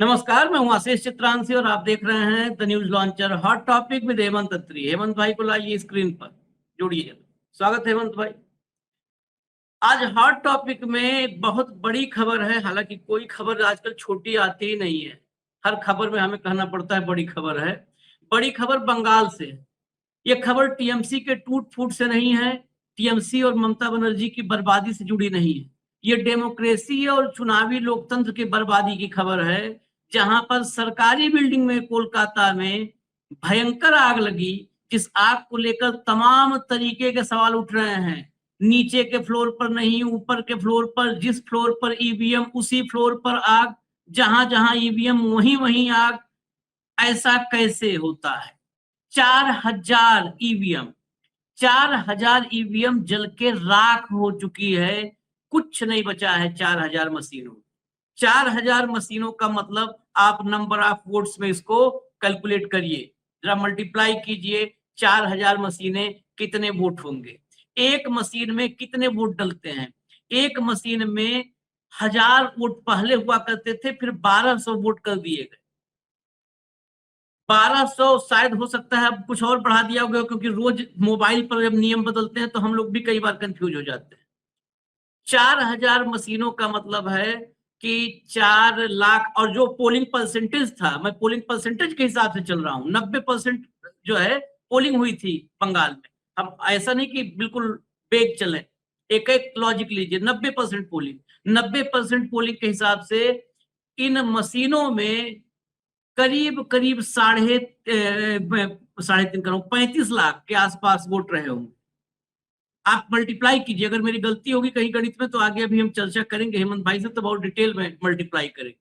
नमस्कार, मैं हूं आशीष चित्रांशी और आप देख रहे हैं the news launcher hot topic with Hemant Atri. Hemant भाई को लाइए स्क्रीन पर, जोड़िए। स्वागत है हेमंत भाई। आज हॉट टॉपिक में एक बहुत बड़ी खबर है। हालांकि कोई खबर आजकल छोटी आती ही नहीं है, हर खबर में हमें कहना पड़ता है बड़ी खबर है। बड़ी खबर बंगाल से है। ये खबर टीएमसी के टूट फूट से नहीं है, टीएमसी और ममता बनर्जी की बर्बादी से जुड़ी नहीं है। ये डेमोक्रेसी और चुनावी लोकतंत्र की बर्बादी की खबर है, जहां पर सरकारी बिल्डिंग में कोलकाता में भयंकर आग लगी। जिस आग को लेकर तमाम तरीके के सवाल उठ रहे हैं। नीचे के फ्लोर पर नहीं, ऊपर के फ्लोर पर, जिस फ्लोर पर ईवीएम उसी फ्लोर पर आग, जहां जहां ईवीएम वहीं वहीं आग। ऐसा कैसे होता है? 4,000 ईवीएम, 4,000 ईवीएम जल के राख हो चुकी है। कुछ नहीं बचा है 4,000 मशीनों। 4,000 मशीनों का मतलब आप नंबर ऑफ वोट्स में इसको कैलकुलेट करिए, जरा मल्टीप्लाई कीजिए। 4,000 मशीनें कितने वोट होंगे? एक मशीन में कितने वोट डलते हैं? एक मशीन में 1,000 वोट पहले हुआ करते थे, फिर 1,200 वोट कर दिए गए। 1,200 शायद हो सकता है अब कुछ और बढ़ा दिया होगा, क्योंकि रोज मोबाइल पर जब नियम बदलते हैं तो हम लोग भी कई बार कंफ्यूज हो जाते हैं। 4,000 मशीनों का मतलब है कि 4 लाख। और जो पोलिंग परसेंटेज था, मैं पोलिंग परसेंटेज के हिसाब से चल रहा हूँ, 90% जो है पोलिंग हुई थी बंगाल में। अब ऐसा नहीं कि बिल्कुल बेग चले, एक एक लॉजिक लीजिए। 90% पोलिंग, 90% पोलिंग के हिसाब से इन मशीनों में करीब करीब साढ़े तीन करोड़ 35 लाख के आसपास वोट रहे होंगे। आप मल्टीप्लाई कीजिए, अगर मेरी गलती होगी कहीं गणित में तो आगे अभी हम चर्चा करेंगे हेमंत भाई से, तो बहुत डिटेल में मल्टीप्लाई करेंगे।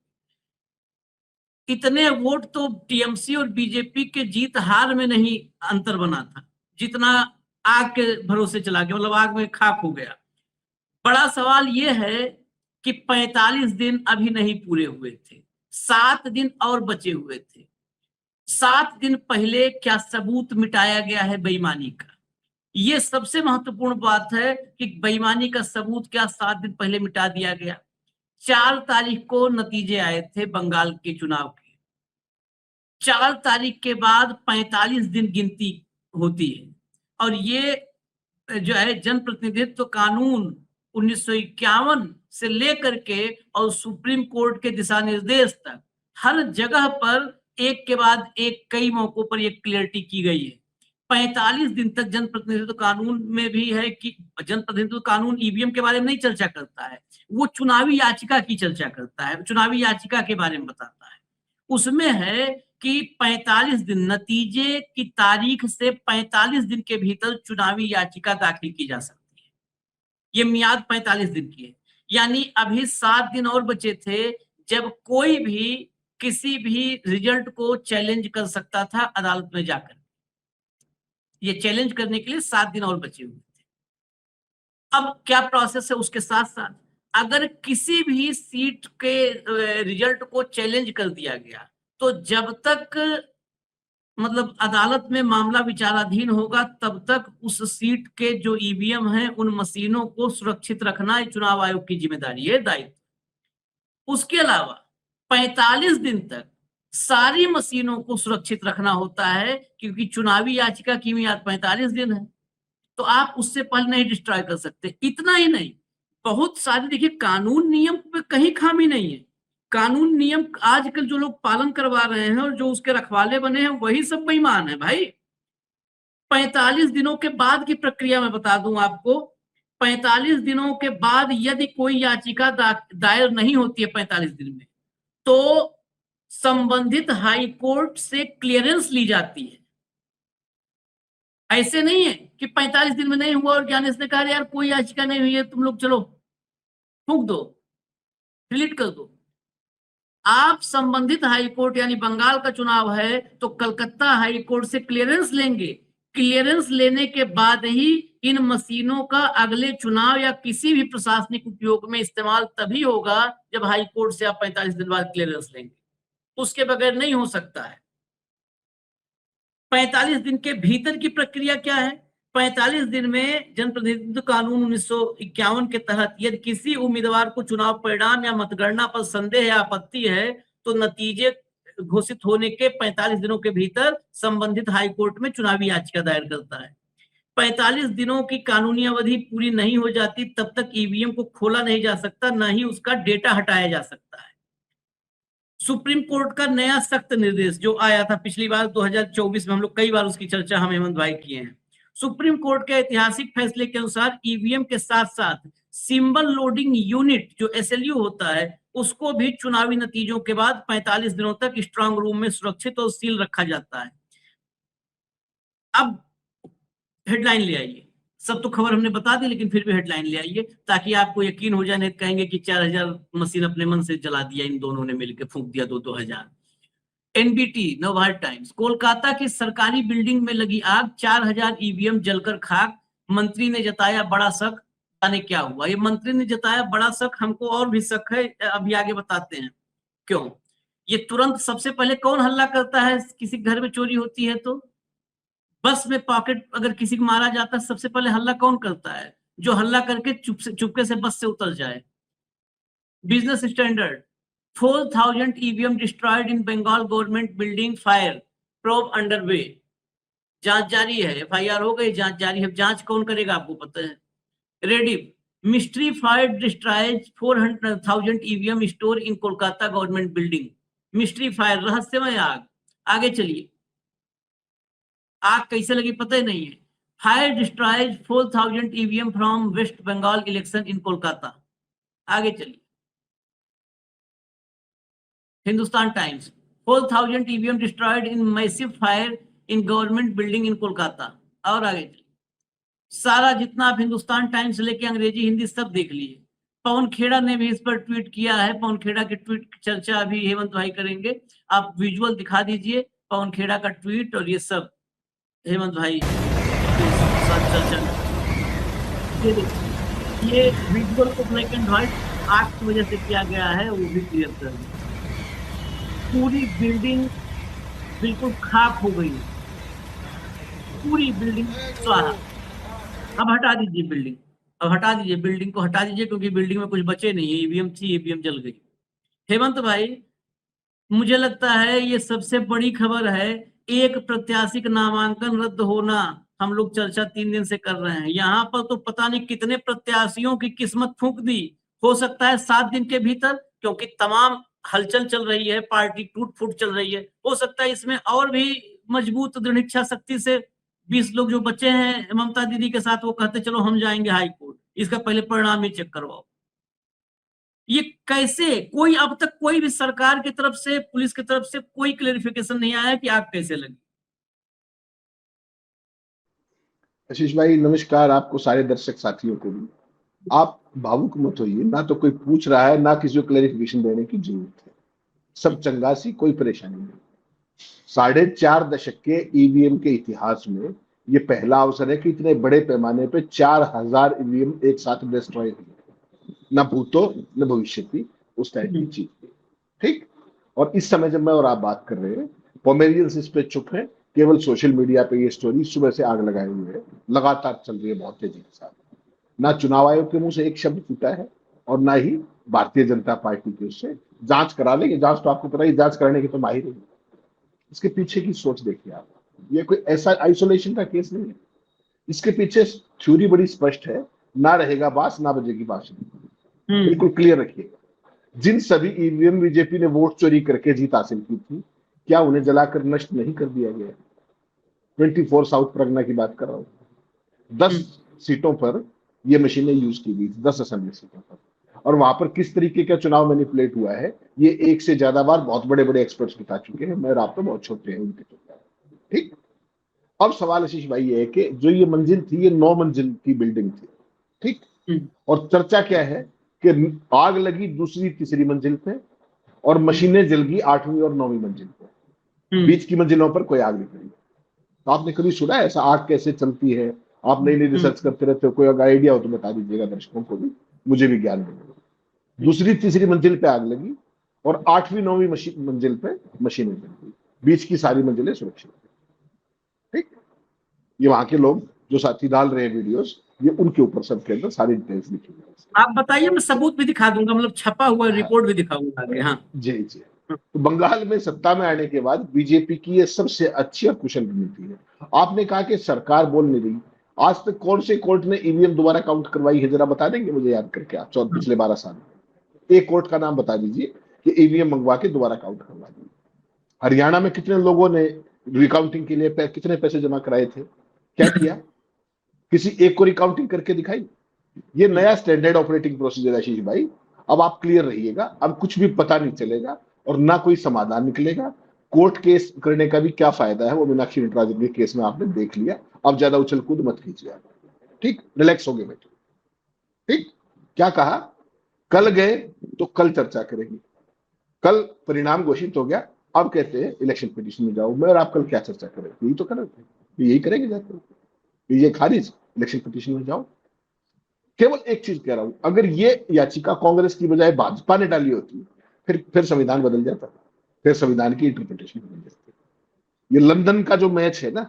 इतने वोट तो टीएमसी और बीजेपी के जीत हार में नहीं अंतर बना था, जितना आग के भरोसे चला गया, मतलब आग में खाक हो गया। बड़ा सवाल यह है कि 45 दिन अभी नहीं पूरे हुए थे, 7 दिन और बचे हुए थे। 7 दिन पहले क्या सबूत मिटाया गया है बेईमानी का? यह सबसे महत्वपूर्ण बात है कि बेईमानी का सबूत क्या 7 दिन पहले मिटा दिया गया। 4 तारीख को नतीजे आए थे बंगाल के चुनाव के। 4 तारीख के बाद 45 दिन गिनती होती है। और ये जो है जनप्रतिनिधित्व कानून 1951 से लेकर के और सुप्रीम कोर्ट के दिशा निर्देश तक हर जगह पर एक के बाद एक कई मौकों पर यह क्लियरिटी की गई है। 45 दिन तक जनप्रतिनिधित्व कानून में भी है कि जनप्रतिनिधित्व कानून ईवीएम के बारे में नहीं चर्चा करता है, वो चुनावी याचिका की चर्चा करता है, चुनावी याचिका के बारे में बताता है। उसमें है कि 45 दिन, नतीजे की तारीख से 45 दिन के भीतर चुनावी याचिका दाखिल की जा सकती है। ये मियाद 45 दिन की है। यानी अभी 7 दिन और बचे थे जब कोई भी किसी भी रिजल्ट को चैलेंज कर सकता था अदालत में जाकर। ये चैलेंज करने के लिए 7 दिन और बचे हुए थे। अब क्या प्रोसेस है उसके साथ साथ, अगर किसी भी सीट के रिजल्ट को चैलेंज कर दिया गया तो जब तक मतलब अदालत में मामला विचाराधीन होगा तब तक उस सीट के जो ईवीएम हैं उन मशीनों को सुरक्षित रखना चुनाव आयोग की जिम्मेदारी है, दायित्व। उसके अलावा 45 दिन तक सारी मशीनों को सुरक्षित रखना होता है, क्योंकि चुनावी याचिका की मियाद 45 दिन है, तो आप उससे पहले नहीं डिस्ट्रॉय कर सकते। इतना ही नहीं, बहुत सारे देखिए कानून नियम पे कहीं खामी नहीं है। कानून नियम आजकल जो लोग पालन करवा रहे हैं और जो उसके रखवाले बने हैं वही सब बेईमान है भाई। 45 दिनों के बाद की प्रक्रिया मैं बता दूं आपको। 45 दिनों के बाद यदि कोई याचिका दायर नहीं होती है 45 दिन में, तो संबंधित हाई कोर्ट से क्लियरेंस ली जाती है। ऐसे नहीं है कि 45 दिन में नहीं हुआ और ज्ञानेश ने कहा यार कोई याचिका नहीं हुई है, तुम लोग चलो फूंक दो, डिलीट कर दो। आप संबंधित हाई कोर्ट, यानी बंगाल का चुनाव है तो कलकत्ता हाई कोर्ट से क्लियरेंस लेंगे। क्लियरेंस लेने के बाद ही इन मशीनों का अगले चुनाव या किसी भी प्रशासनिक उपयोग में इस्तेमाल तभी होगा जब हाई कोर्ट से आप 45 दिन बाद क्लियरेंस लेंगे, उसके बगैर नहीं हो सकता है। 45 दिन के भीतर की प्रक्रिया क्या है? 45 दिन में जनप्रतिनिधित्व कानून 1951 के तहत यदि किसी उम्मीदवार को चुनाव परिणाम या मतगणना पर संदेह या आपत्ति है तो नतीजे घोषित होने के 45 दिनों के भीतर संबंधित हाईकोर्ट में चुनावी याचिका दायर करता है। 45 दिनों की कानूनी अवधि पूरी नहीं हो जाती तब तक ईवीएम को खोला नहीं जा सकता, न ही उसका डेटा हटाया जा सकता है। सुप्रीम कोर्ट का नया सख्त निर्देश जो आया था पिछली बार 2024 में, हम लोग कई बार उसकी चर्चा हम हेमंत भाई किए हैं। सुप्रीम कोर्ट के ऐतिहासिक फैसले के अनुसार ईवीएम के साथ साथ सिंबल लोडिंग यूनिट जो एसएलयू होता है उसको भी चुनावी नतीजों के बाद 45 दिनों तक स्ट्रांग रूम में सुरक्षित और सील रखा जाता है। अब हेडलाइन ले आइए, सब तो खबर हमने बता दी लेकिन फिर भी हेडलाइन ले आइए ताकि आपको यकीन हो जाए, नहीं कहेंगे कि 4000 मशीन अपने मन से जला दिया इन दोनों ने मिलकर, फूंक दिया 2-2000। एनबीटी नवभारत टाइम्स, कोलकाता की सरकारी बिल्डिंग में लगी आग, 4000 ईवीएम जलकर खाक, मंत्री ने जताया बड़ा शक। जाने क्या हुआ, ये मंत्री ने जताया बड़ा शक, हमको और भी शक है, अभी आगे बताते हैं क्यों। ये तुरंत सबसे पहले कौन हल्ला करता है किसी घर में चोरी होती है तो? बस में पॉकेट अगर किसी को मारा जाता है सबसे पहले हल्ला कौन करता है? जो हल्ला करके चुपके से बस से उतर जाए। Business standard, 4000 EVM destroyed in Bengal government building fire, probe under way. जांच जारी है, एफआईआर हो गई, जांच जारी है, जांच कौन करेगा आपको पता है। Rediff, mystery fire destroys 400,000 EVM store in Kolkata government building. Mystery fire, रहस्यमय आग। आगे चलिए, आग कैसे लगी पता ही नहीं है। Fire destroys 4000 EVM from west Bengal election in Kolkata. आगे चलिए, Hindustan times, 4000 EVM destroyed in massive fire in government building in Kolkata. और आगे चलिए, सारा जितना आप हिंदुस्तान टाइम्स लेके अंग्रेजी हिंदी सब देख लीजिए। पवन खेड़ा ने भी इस पर ट्वीट किया है, पवन खेड़ा के ट्वीट की चर्चा अभी हेमंत भाई करेंगे। आप विजुअल दिखा दीजिए पवन खेड़ा का ट्वीट और ये सब हेमंत भाई साथ चर्चा। ये विजुअल को ब्लैक एंड व्हाइट आग की वजह से किया गया है, वो भी क्लियर कर दिया। पूरी बिल्डिंग बिल्कुल खाक हो गई, पूरी बिल्डिंग स्वाहा। अब हटा दीजिए बिल्डिंग, अब हटा दीजिए बिल्डिंग को, हटा दीजिए क्योंकि बिल्डिंग में कुछ बचे नहीं है। ईवीएम थी, ईवीएम जल गई। हेमंत भाई, मुझे लगता है ये सबसे बड़ी खबर है। एक प्रत्याशी का नामांकन रद्द होना, हम लोग चर्चा 3 दिन से कर रहे हैं। यहाँ पर तो पता नहीं कितने प्रत्याशियों की किस्मत फूंक दी। हो सकता है 7 दिन के भीतर, क्योंकि तमाम हलचल चल रही है, पार्टी टूट फूट चल रही है। हो सकता है इसमें और भी मजबूत दृढ़ इच्छा शक्ति से 20 लोग जो बचे हैं ममता दीदी के साथ, वो कहते चलो हम जाएंगे हाई कोर्ट, इसका पहले परिणाम ही चेक करवाओ। ये कैसे, कोई अब तक कोई भी सरकार की तरफ से, पुलिस की तरफ से कोई क्लेरिफिकेशन नहीं आया कि आग कैसे लगी। आशीष भाई नमस्कार, आपको सारे दर्शक साथियों को भी। आप भावुक मत होइए, ना तो कोई पूछ रहा है ना किसी को क्लेरिफिकेशन देने की जरूरत है। सब चंगासी, कोई परेशानी नहीं। 4.5 दशक के ईवीएम के इतिहास में ये पहला अवसर है कि इतने बड़े पैमाने पे 4000 ईवीएम एक साथ डिस्ट्रॉय हुए। न भूतो न भविष्य की उस टाइप की चीज थी, ठीक। और इस समय जब मैं और आप बात कर रहे हैं, पोमेरियंस इस पे चुप है, केवल सोशल मीडिया पे ये स्टोरी सुबह से आग लगाए हुए है, लगातार चल रही है बहुत तेजी के साथ। ना चुनाव आयोग के मुंह से एक शब्द फूटा है और ना ही भारतीय जनता पार्टी की उससे जांच करा लेंगे। जांच तो आपको पता ही, जांच कराने के तो माहिर है। इसके पीछे की सोच देखिए आप, ये कोई ऐसा आइसोलेशन का केस नहीं है। इसके पीछे थ्योरी बड़ी स्पष्ट है, ना रहेगा बांस ना बजेगी बांसुरी। बिल्कुल क्लियर रखिएगा। जिन सभी ईवीएम बीजेपी ने वोट चोरी करके जीत हासिल की थी, क्या उन्हें जलाकर नष्ट नहीं कर दिया गया? 24 साउथ परगना की बात कर रहा हूं। 10 सीटों पर ये मशीनें यूज की गई थी, 10 असेंबली सीटों पर। और वहां पर किस तरीके का चुनाव मैनिपुलेट हुआ है, ये एक से ज्यादा बार बहुत बड़े बड़े एक्सपर्ट्स बता चुके हैं। मैं आप तो बहुत छोटे हैं उनके, ठीक। अब सवाल आशीष भाई ये है कि जो ये मंजिल थी, ये 9 मंजिल की बिल्डिंग थी, ठीक। और चर्चा क्या है कि आग लगी दूसरी तीसरी मंजिल पे और मशीनें जल गई 8वीं और 9वीं मंजिल पे। बीच की मंजिलों पर कोई आग नहीं लगी। तो आपने कभी सुना है ऐसा? आग कैसे चलती है? आप नई नई रिसर्च करते रहते हो, कोई अगर आइडिया हो तो बता दीजिएगा दर्शकों को भी, मुझे भी ज्ञान मिलेगा। दूसरी तीसरी मंजिल पे आग लगी और 8वीं 9वीं मंजिल पे मशीनें जल गई, बीच की सारी मंजिलें सुरक्षित, ठीक। ये वहां के लोग जो साथी डाल रहे हैं वीडियोस, ये उनके ऊपर सबके अंदर सारी डिटेल्स लिखी हुई है। आप बताइए, मैं सबूत भी दिखा दूंगा, मतलब छपा हुआ रिपोर्ट भी दिखाऊंगा आगे। हाँ जी जी, तो बंगाल में सत्ता में आने के बाद बीजेपी की ये सबसे अच्छी और कुशल रणनीति है। आपने कहा कि सरकार बोल नहीं रही, आज तक कौन से कोर्ट ने ईवीएम दोबारा काउंट करवाई है, जरा बता देंगे मुझे याद करके आप, पिछले 12 साल में एक कोर्ट का नाम बता दीजिए कि ईवीएम मंगवा के दोबारा काउंट करवा दी। हरियाणा में कितने लोगों ने रिकाउंटिंग के लिए कितने पैसे जमा कराए थे, क्या किया, किसी एक को रिकाउंटिंग करके दिखाई। ये नया स्टैंडर्ड ऑपरेटिंग प्रोसीजर है आशीष भाई। अब आप क्लियर रहिएगा, अब कुछ भी पता नहीं चलेगा और ना कोई समाधान निकलेगा। कोर्ट केस करने का भी क्या फायदा है, वो मीनाक्षी नटराजन के केस में आपने देख लिया। अब ज्यादा उछल कूद मत कीजिए आप, ठीक, रिलैक्स हो गए बैठे, ठीक। क्या कहा, कल गए तो कल चर्चा करेंगे, कल परिणाम घोषित हो गया, अब कहते हैं इलेक्शन पिटीशन में जाओ। मैं और आप कल क्या चर्चा करें, यही तो करेंगे, यही करेंगे जाकर, ये खारिज, इलेक्शन पिटीशन में जाओ। केवल एक चीज कह रहा हूं, अगर ये याचिका कांग्रेस की बजाय भाजपा ने डाली होती, फिर संविधान बदल जाता, फिर संविधान की इंटरप्रिटेशन बदल जाती। ये लंदन का जो मैच है ना,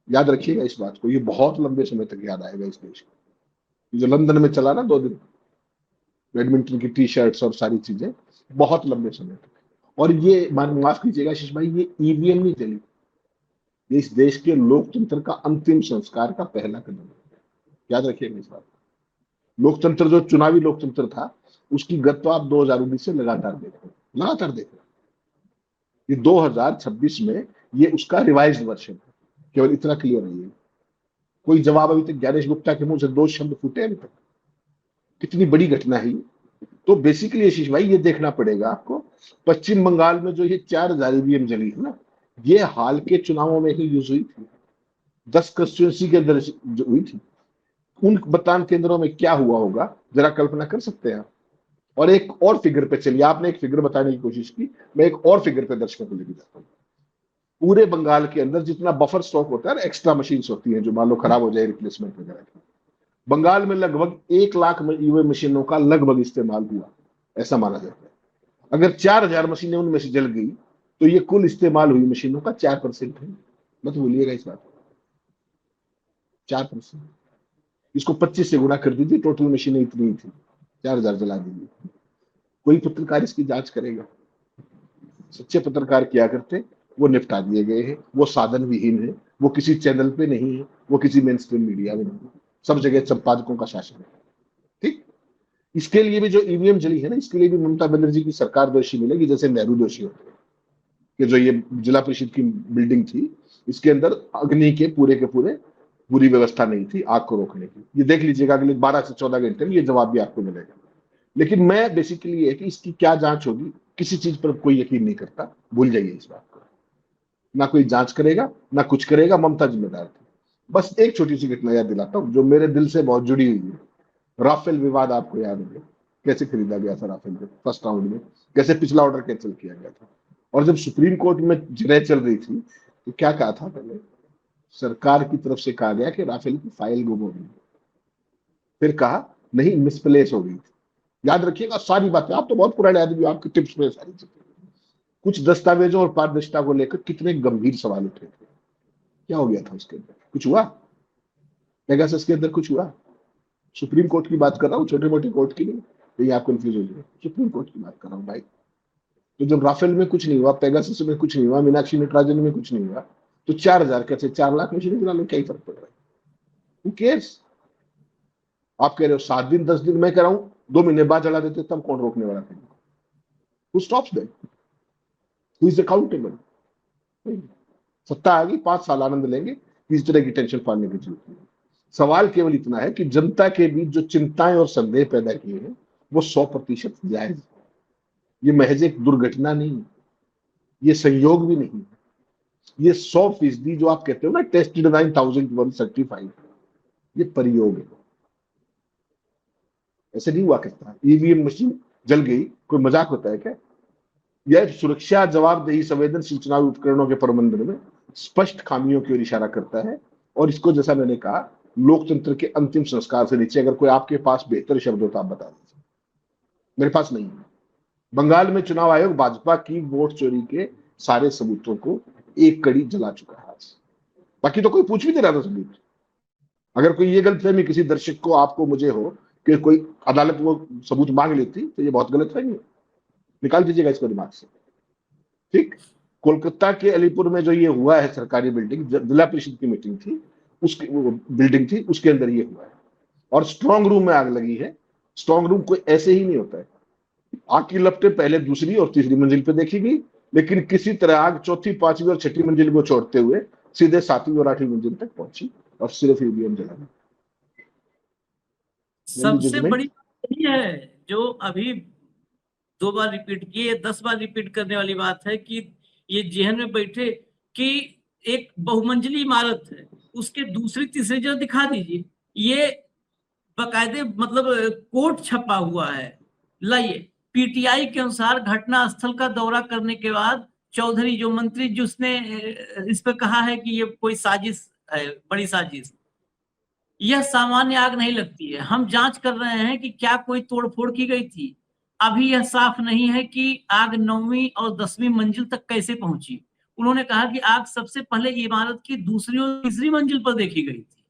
याद रखिएगा इस बात को, ये बहुत लंबे समय तक याद आएगा इस देश को। जो लंदन में चला ना 2 दिन, बैडमिंटन की टी शर्ट्स और सारी चीजें, बहुत लंबे समय तक। और ये माफ कीजिएगा आशीष भाई, ये ईवीएम नहीं चली, ये इस देश के लोकतंत्र का अंतिम संस्कार का पहला कदम है। याद रखिएगा इस बात। लोकतंत्र जो चुनावी लोकतंत्र था, उसकी गत तो आप 2019 से लगातार देख रहे हैं, लगातार देख रहे हैं। ये 2026 में ये उसका रिवाइज्ड वर्जन है, केवल इतना क्लियर नहीं है। कोई जवाब अभी तक ज्ञानेश गुप्ता के मुंह से 2 शब्द फूटे अभी तक, कितनी बड़ी घटना है। तो बेसिकली आशीष भाई ये देखना पड़ेगा आपको, पश्चिम बंगाल में जो ये 4000 ईवीएम जली है ना, ये हाल के चुनावों में ही यूज हुई थी, 10 कंस्टिट्यूंसी के अंदर जो हुई थी। उन मतदान केंद्रों में क्या हुआ होगा, जरा कल्पना कर सकते हैं आप। और एक और फिगर पे चलिए, आपने एक फिगर बताने की कोशिश की, मैं एक और फिगर पे दर्शकों को लेकर जाता हूँ। पूरे बंगाल के अंदर जितना बफर स्टॉक होता है, एक्स्ट्रा मशीन होती है जो मान लो खराब हो जाए, रिप्लेसमेंट वगैरह की, बंगाल में लगभग 1 लाख ईवीएम मशीनों का लगभग इस्तेमाल हुआ, ऐसा माना जाता है। अगर 4000 मशीनें उनमें से जल गई, तो ये कुल इस्तेमाल हुई मशीनों का 4% है। मत भूलिएगा इस बात, 4%। इसको 25 से गुणा कर दीजिए, टोटल मशीनें इतनी थी, 4000 जला दीजिए। कोई पत्रकार इसकी जांच करेगा? सच्चे पत्रकार क्या करते, वो निपटा दिए गए हैं, वो साधन विहीन है, वो किसी चैनल पे नहीं है, वो किसी मेन स्ट्रीम मीडिया में नहीं है, सब जगह संपादकों का शासन है, ठीक। इसके लिए भी जो ईवीएम जली है ना, इसके लिए भी ममता बनर्जी की सरकार दोषी मिलेगी, जैसे नेहरू दोषी होते हैं कि जो ये जिला परिषद की बिल्डिंग थी, इसके अंदर अग्नि के पूरे पूरी व्यवस्था नहीं थी आग को रोकने की। ये देख लीजिएगा अगले 12 से 14 घंटे में ये जवाब भी आपको मिलेगा। लेकिन मैं बेसिकली ये है कि इसकी क्या जांच होगी, किसी चीज पर कोई यकीन नहीं करता, भूल जाइए इस बात को। ना कोई जांच करेगा, ना कुछ करेगा, ममता जिम्मेदार थी। बस एक छोटी सी घटना याद दिलाता हूँ जो मेरे दिल से बहुत जुड़ी हुई है। राफेल विवाद आपको याद होगा, कैसे खरीदा गया था राफेल को फर्स्ट राउंड में, कैसे पिछला ऑर्डर कैंसिल किया गया था। और जब सुप्रीम कोर्ट में जिरह चल रही थी, तो क्या कहा था, पहले सरकार की तरफ से कहा गया कि राफेल की फाइल गुम हो गई, फिर कहा नहीं मिसप्लेस हो गई थी। याद रखिएगा सारी बातें, आप तो बहुत पुराने आदमी, आपके टिप्स में सारी चीजें। कुछ दस्तावेजों और पारदर्शिता को लेकर कितने गंभीर सवाल उठे थे, क्या हो गया था उसके अंदर, कुछ हुआ पेगासस के अंदर, कुछ हुआ? सुप्रीम कोर्ट की बात कर रहा हूँ, छोटे मोटे कोर्ट की नहीं, कहीं आप कंफ्यूज हो जाए, सुप्रीम कोर्ट की बात कर रहा हूँ भाई। तो जब राफेल में कुछ नहीं हुआ, पेगासस में कुछ नहीं हुआ, मीनाक्षी नटराजन में कुछ नहीं हुआ, तो 4000 कैसे 4 लाख मशीनें चला लो, क्या ही फर्क पड़ रहा है? Who cares? आप कह रहे हो 7 दिन 10 दिन, मैं कह रहा हूं 2 महीने बाद चला देते, तब कौन रोकने वाला था? Who stops them? Who is accountable? सत्ता आ गई, 5 साल आनंद लेंगे, किसी तरह की टेंशन पालने की जरूरत नहीं। सवाल केवल इतना है कि जनता के बीच जो चिंताएं और संदेह पैदा किए हैं, वो 100% जायज। ये महज एक दुर्घटना नहीं, ये संयोग भी नहीं, ये 100% जो आप कहते हो ना, टेस्टेड 9001 सर्टिफाइड, ये प्रयोग है। ऐसे नहीं हुआ करता, ईवीएम मशीन जल गई कोई मजाक होता है क्या? यह सुरक्षा जवाबदेही संवेदनशील चुनावी उपकरणों के प्रबंधन में स्पष्ट खामियों की ओर इशारा करता है। और इसको जैसा मैंने कहा, लोकतंत्र के अंतिम संस्कार से नीचे अगर कोई आपके पास बेहतर शब्द हो तो आप बता दीजिए, मेरे पास नहीं है। बंगाल में चुनाव आयोग भाजपा की वोट चोरी के सारे सबूतों को एक कड़ी जला चुका है आज। बाकी तो कोई पूछ भी नहीं रहा था सबूत। अगर कोई ये गलतफहमी किसी दर्शक को, आपको, मुझे हो कि कोई अदालत वो सबूत मांग लेती, तो ये बहुत गलत फहमी है, निकाल दीजिएगा इसको दिमाग से। ठीक, कोलकाता के अलीपुर में जो ये हुआ है सरकारी बिल्डिंग, जिला परिषद की मीटिंग थी, उसकी बिल्डिंग थी, उसके अंदर ये हुआ है। और स्ट्रांग रूम में आग लगी है। स्ट्रांग रूम कोई ऐसे ही नहीं होता है। आग की लपटें पहले दूसरी और तीसरी मंजिल पे देखी गई, लेकिन किसी तरह आग चौथी, पांचवी और छठी मंजिल को छोड़ते हुए सीधे सातवीं और आठवीं मंजिल तक पहुंची और सिर्फ ईवीएम जला गया। सबसे बड़ी बात यही है जो अभी 2 बार रिपीट किए, 10 बार रिपीट करने वाली बात है कि ये जेहन में बैठे कि एक बहुमंजिली इमारत है, उसके दूसरी तीसरी जगह दिखा दीजिए। ये बकायदे मतलब कोर्ट छपा हुआ है। लाइए, पीटीआई के अनुसार घटना स्थल का दौरा करने के बाद चौधरी जो मंत्री जिसने इस पे कहा है कि ये कोई साजिश है, बड़ी साजिश, यह सामान्य आग नहीं लगती है। हम जांच कर रहे हैं कि क्या कोई तोड़फोड़ की गई थी। अभी यह साफ नहीं है कि आग 9वीं और 10वीं मंजिल तक कैसे पहुंची। उन्होंने कहा कि आग सबसे पहले इमारत की दूसरी और तीसरी मंजिल पर देखी गई थी।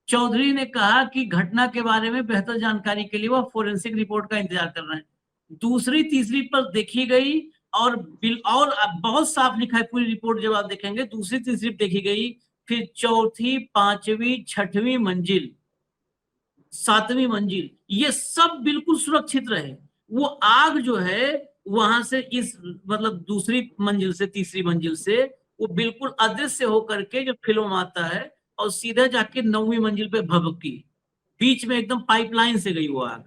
चौधरी ने कहा कि घटना के बारे में बेहतर जानकारी के लिए वह फोरेंसिक रिपोर्ट का इंतजार कर रहे हैं। दूसरी तीसरी पर देखी गई और बहुत साफ लिखा है पूरी रिपोर्ट, जब आप देखेंगे दूसरी तीसरी देखी गई, फिर चौथी, पांचवी, छठवीं मंजिल, सातवीं मंजिल, ये सब बिल्कुल सुरक्षित रहे। वो आग जो है वहां से इस मतलब दूसरी मंजिल से तीसरी मंजिल से वो बिल्कुल अदृश्य होकर के जो फिल्म आता है और सीधा जाके 9वीं मंजिल पे भभकी, बीच में एकदम पाइपलाइन से गई वो आग।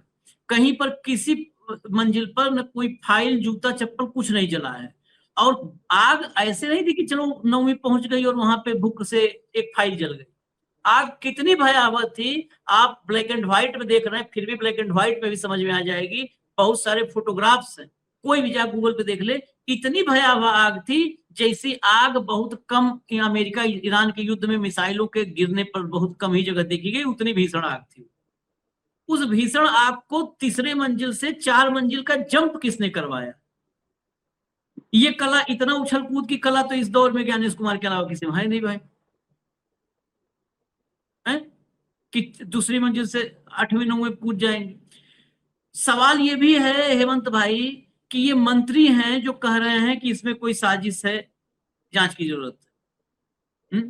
कहीं पर किसी मंजिल पर न कोई फाइल, जूता, चप्पल कुछ नहीं जला है। और आग ऐसे नहीं थी कि चलो 9वीं पहुंच गई और वहां पे भुक से एक फाइल जल गई। आग कितनी भयावह थी, आप ब्लैक एंड व्हाइट में देख रहे हैं, फिर भी ब्लैक एंड व्हाइट में भी समझ में आ जाएगी। बहुत सारे फोटोग्राफ्स हैं, कोई भी जाकर गूगल पे देख ले। इतनी भयावह आग थी जैसी आग बहुत कम अमेरिका ईरान के युद्ध में मिसाइलों के गिरने पर बहुत कम ही जगह देखी गई, उतनी भीषण आग थी। उस भीषण आग को तीसरे मंजिल से 4 मंजिल का जंप किसने करवाया? ये कला, इतना उछल कूद की कला तो इस दौर में ज्ञानेश कुमार के अलावा किसी में है नहीं भाई। है कि दूसरी मंजिल से 8वीं 9वीं कूद जाएंगे। सवाल ये भी है हेमंत भाई कि ये मंत्री हैं जो कह रहे हैं कि इसमें कोई साजिश है, जांच की जरूरत है।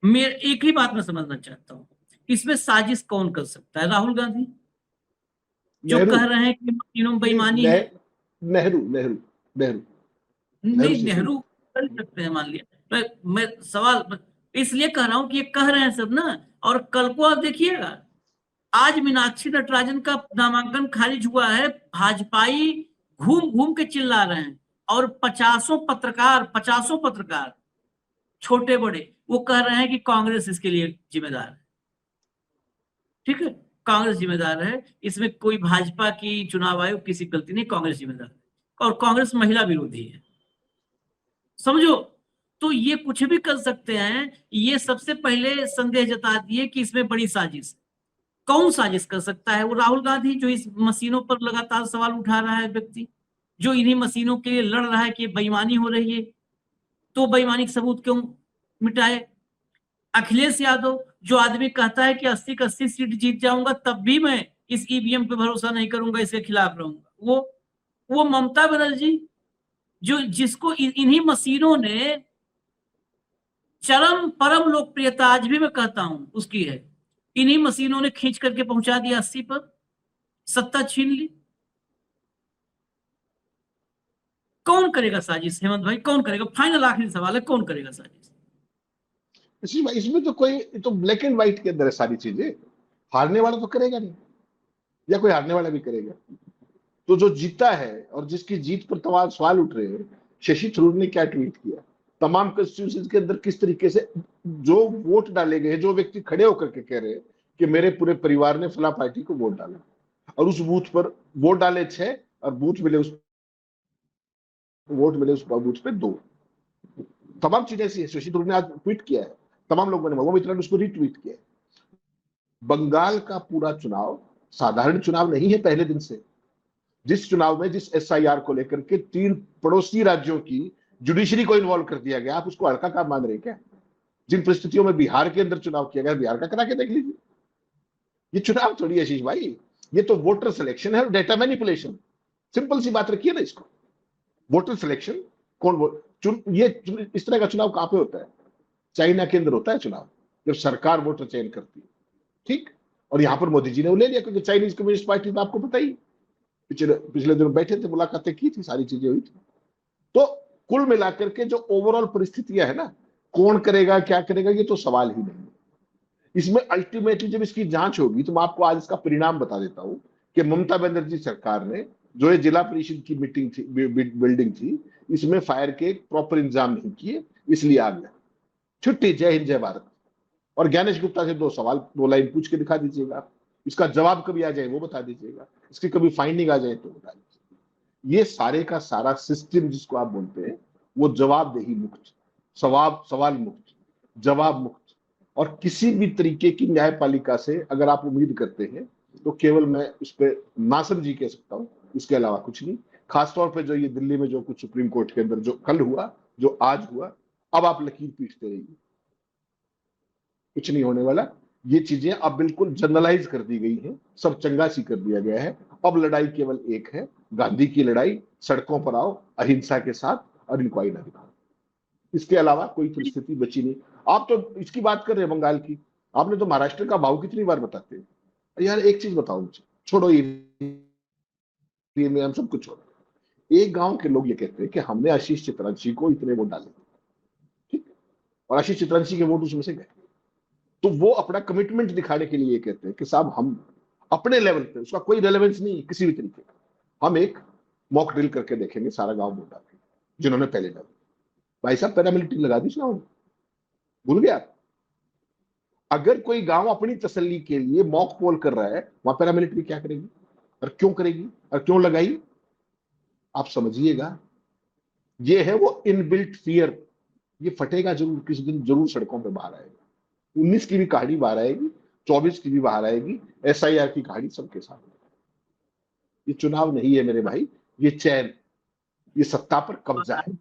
मैं एक ही बात में समझना चाहता हूं, इसमें साजिश कौन कर सकता है? राहुल गांधी जो कह रहे हैं कि मशीनों बेईमानी है। नेहरू नेहरू नेहरू नहीं, नेहरू कर सकते हैं मान लिया। मैं सवाल इसलिए कह रहा हूं कि ये कह रहे हैं सब ना, और कल को आप देखिएगा, आज मीनाक्षी नटराजन का नामांकन खारिज हुआ है, भाजपाई घूम घूम के चिल्ला रहे हैं और 50 पत्रकार छोटे बड़े वो कह रहे हैं कि कांग्रेस इसके लिए जिम्मेदार है। ठीक है, कांग्रेस जिम्मेदार है इसमें, कोई भाजपा की चुनाव आयोग किसी गलती नहीं, कांग्रेस जिम्मेदार है और कांग्रेस महिला विरोधी है, समझो। तो ये कुछ भी कर सकते हैं। ये सबसे पहले संदेह जता दिए कि इसमें बड़ी साजिश। कौन साजिश कर सकता है? वो राहुल गांधी जो इस मशीनों पर लगातार सवाल उठा रहा है, व्यक्ति जो इन्हीं मशीनों के लिए लड़ रहा है कि बेईमानी हो रही है, तो बेईमानी का सबूत क्यों मिटाए? अखिलेश यादव जो आदमी कहता है कि 80 की 80 सीट जीत जाऊंगा तब भी मैं इस ईवीएम पे भरोसा नहीं करूंगा, इसके खिलाफ रहूंगा, वो ममता बनर्जी जो जिसको इन्हीं मशीनों ने चरम परम लोकप्रियता आज भी मैं कहता हूं उसकी है, इन्हीं मशीनों ने खींच करके पहुंचा दिया 80 पर, सत्ता छीन ली। कौन करेगा साजिश हेमंत भाई? कौन करेगा? फाइनल आखिरी सवाल है, कौन करेगा साजिश? इसमें तो कोई तो ब्लैक एंड व्हाइट के अंदर है सारी चीजें। हारने वाला तो करेगा नहीं, या कोई हारने वाला भी करेगा। तो जो जीता है और जिसकी जीत पर तमाम सवाल उठ रहे हैं, शशि थरूर ने क्या ट्वीट किया, तमाम कॉन्स्टिट्यूशन के अंदर किस तरीके से जो वोट डाले गए, जो व्यक्ति खड़े होकर के कह रहे हैं कि मेरे पूरे परिवार ने फला पार्टी को वोट डाला और उस बूथ पर वोट डाले 6 और बूथ मिले उस बूथ पे 2। तमाम चीजें ऐसी है। शशि थरूर ने आज ट्वीट किया है, तमाम लोगों ने, वो मित्रा ने उसको रीट्वीट किया। बंगाल का पूरा चुनाव साधारण चुनाव नहीं है। पहले दिन से जिस चुनाव में जिस एसआईआर को लेकर के 3 पड़ोसी राज्यों की जुडिशरी को इन्वॉल्व कर दिया गया, आप उसको हल्का काम मान रहे क्या? जिन परिस्थितियों में बिहार के अंदर चुनाव किया गया, बिहार का करा के देख लीजिए। ये चुनाव थोड़ी आशीष भाई, ये तो वोटर सिलेक्शन है और डेटा मैनिपुलेशन। सिंपल सी बात रखिए ना इसको। वोटर सिलेक्शन कौन इस तरह का चुनाव कहां पे होता है? चाइना के अंदर होता है चुनाव, जब सरकार वोटर चयन करती है, ठीक। और यहां पर मोदी जी ने वो ले लिया, क्योंकि चाइनीज कम्युनिस्ट पार्टी तो आपको पता ही, पिछले दिनों बैठे थे, मुलाकातें की थी, सारी चीजें हुई थी। तो कुल मिलाकर के जो ओवरऑल परिस्थितियां है ना, कौन करेगा क्या करेगा, ये तो सवाल ही नहीं है। इसमें अल्टीमेटली जब इसकी जांच होगी, तो मैं आपको आज इसका परिणाम बता देता हूं कि ममता बनर्जी सरकार ने जो ये जिला परिषद की मीटिंग थी, बिल्डिंग थी, इसमें फायर के प्रॉपर इंतजाम नहीं किए, इसलिए आ गया। छुट्टी, जय हिंद जय भारत। और ज्ञानेश गुप्ता से 2 सवाल 2 लाइन पूछ के दिखा दीजिएगा, इसका जवाब कभी आ जाए वो बता दीजिएगा, इसकी कभी फाइंडिंग आ जाए तो बता दीजिएगा। ये सारे का सारा सिस्टम जिसको आप बोलते हैं, वो जवाबदेही मुक्त, सवाल मुक्त, जवाब मुक्त, और किसी भी तरीके की न्यायपालिका से अगर आप उम्मीद करते हैं तो केवल मैं उस पर नासमझी कह सकता हूं, इसके अलावा कुछ नहीं। खासतौर पर जो ये दिल्ली में जो कुछ सुप्रीम कोर्ट के अंदर जो कल हुआ, जो आज हुआ, अब आप लकीर पीटते रहिए, कुछ नहीं होने वाला। ये चीजें अब बिल्कुल जनरलाइज कर दी गई हैं, सब चंगासी कर दिया गया है। अब लड़ाई केवल एक है, गांधी की लड़ाई, सड़कों पर आओ अहिंसा के साथ और इनको आईना दिखाओ, इसके अलावा कोई परिस्थिति बची नहीं। आप तो इसकी बात कर रहे हैं बंगाल की, आपने तो महाराष्ट्र का भाव कितनी बार बताते हैं यार। एक चीज बताओ मुझे, छोड़ो ये में हम सब कुछ छोड़ो, एक गांव के लोग ये कहते हैं कि हमने आशीष चितरंशी को इतने वोट डाले, ठीक, और आशीष चितरंशी के वोट उसमें से गए, तो वो अपना कमिटमेंट दिखाने के लिए कहते हैं कि साहब हम अपने लेवल पे, उसका कोई रेलेवेंस नहीं किसी भी तरीके का, हम एक मॉक ड्रिल करके देखेंगे, सारा गांव वोट डालेंगे जिन्होंने पहले डाले। भाई साहब पैरामिलिट्री लगा दी चुनाव, भूल गया? अगर कोई गांव अपनी तसल्ली के लिए मॉक पोल कर रहा है, वहां पैरामिलिट्री क्या करेगी और क्यों करेगी और क्यों लगाई? आप समझिएगा, ये है वो इनबिल्ट फियर, ये फटेगा जरूर, किसी दिन जरूर सड़कों पे बाहर आएगा। 19 की भी कहानी बाहर आएगी, 24 की भी बाहर आएगी, SIR की कहानी सबके साथ। ये चुनाव नहीं है मेरे भाई, ये चैन, ये सत्ता पर कब्जा है।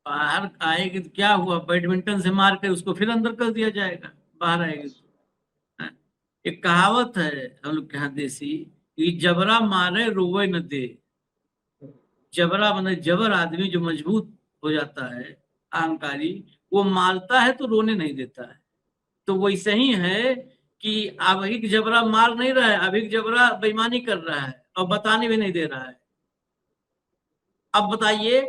बाहर आएगी तो क्या हुआ, बैडमिंटन से मार के उसको फिर अंदर कर दिया जाएगा, बाहर आएगी तो। एक कहावत है हम लोग के यहाँ देसी, कि जबरा मारे रोवे न दे। जबरा मतलब जबर आदमी जो मजबूत हो जाता है, अहंकारी, वो मारता है तो रोने नहीं देता है। तो वैसे ही है कि अभी जबरा मार नहीं रहा है, अभी जबरा बेईमानी कर रहा है और बताने भी नहीं दे रहा है। अब बताइए,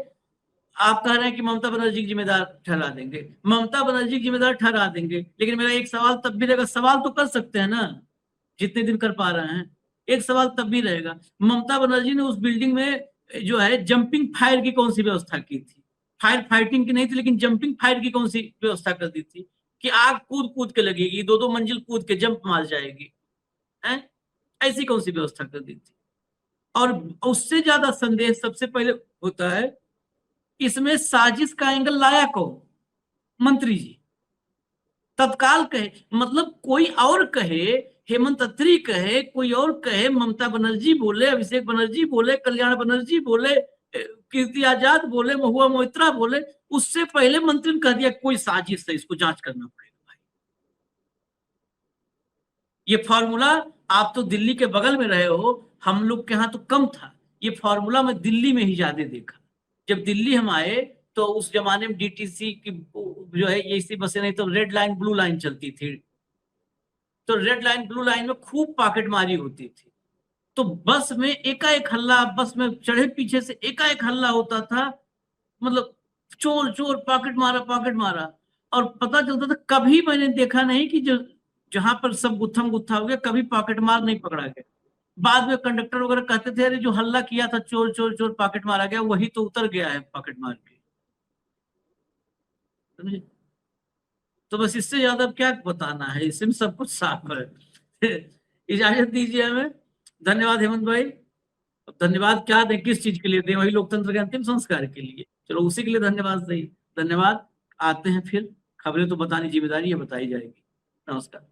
आप कह रहे हैं कि ममता बनर्जी की जिम्मेदार ठहरा देंगे, ममता बनर्जी की जिम्मेदार ठहरा देंगे, लेकिन मेरा एक सवाल तब भी रहेगा, सवाल तो कर सकते हैं ना, जितने दिन कर पा रहे हैं, एक सवाल तब भी रहेगा, ममता बनर्जी ने उस बिल्डिंग में जो है जंपिंग फायर की कौन सी व्यवस्था की थी? फायर फाइटिंग की नहीं थी, लेकिन जंपिंग फायर की कौन सी व्यवस्था कर दी थी कि आग कूद कूद के लगेगी, 2-2 मंजिल कूद के जंप मार जाएगी, है? ऐसी कौन सी व्यवस्था कर दी थी? और उससे ज्यादा संदेह सबसे पहले होता है, इसमें साजिश का एंगल लाया कौन? मंत्री जी तत्काल कहे, मतलब कोई और कहे, हेमंत अत्री कहे, कोई और कहे, ममता बनर्जी बोले, अभिषेक बनर्जी बोले, कल्याण बनर्जी बोले, कीर्ति आजाद बोले, महुआ मोइत्रा बोले, उससे पहले मंत्री ने कह दिया कोई साजिश है, इसको जांच करना पड़ेगा। भाई ये फॉर्मूला, आप तो दिल्ली के बगल में रहे हो, हम लोग के यहाँ तो कम था ये फॉर्मूला, मैं दिल्ली में ही ज्यादा देखा। जब दिल्ली हम आए तो उस जमाने में DTC की जो है ये इसी बसें नहीं तो रेड लाइन ब्लू लाइन चलती थी, तो रेड लाइन ब्लू लाइन में खूब पॉकेटमारी होती थी। तो बस में एकाएक हल्ला, बस में चढ़े पीछे से एकाएक हल्ला होता था, मतलब चोर चोर पॉकेट मारा। और पता चलता था, कभी मैंने देखा नहीं कि जो जहां पर सब गुत्थम गुत्था हो गया, कभी पॉकेट मार नहीं पकड़ा गया। बाद में कंडक्टर वगैरह कहते थे अरे जो हल्ला किया था चोर चोर चोर पॉकेट मारा गया, वही तो उतर गया है पॉकेट मार के। तो बस इससे ज्यादा क्या बताना है, इसमें सब कुछ साफ है। इजाजत दीजिए हमें। धन्यवाद हेमंत भाई। धन्यवाद क्या दें, किस चीज के लिए दें? वही लोकतंत्र के अंतिम संस्कार के लिए, चलो उसी के लिए धन्यवाद सही। धन्यवाद, आते हैं फिर, खबरें तो बतानी जिम्मेदारी है, बताई जाएगी। नमस्कार।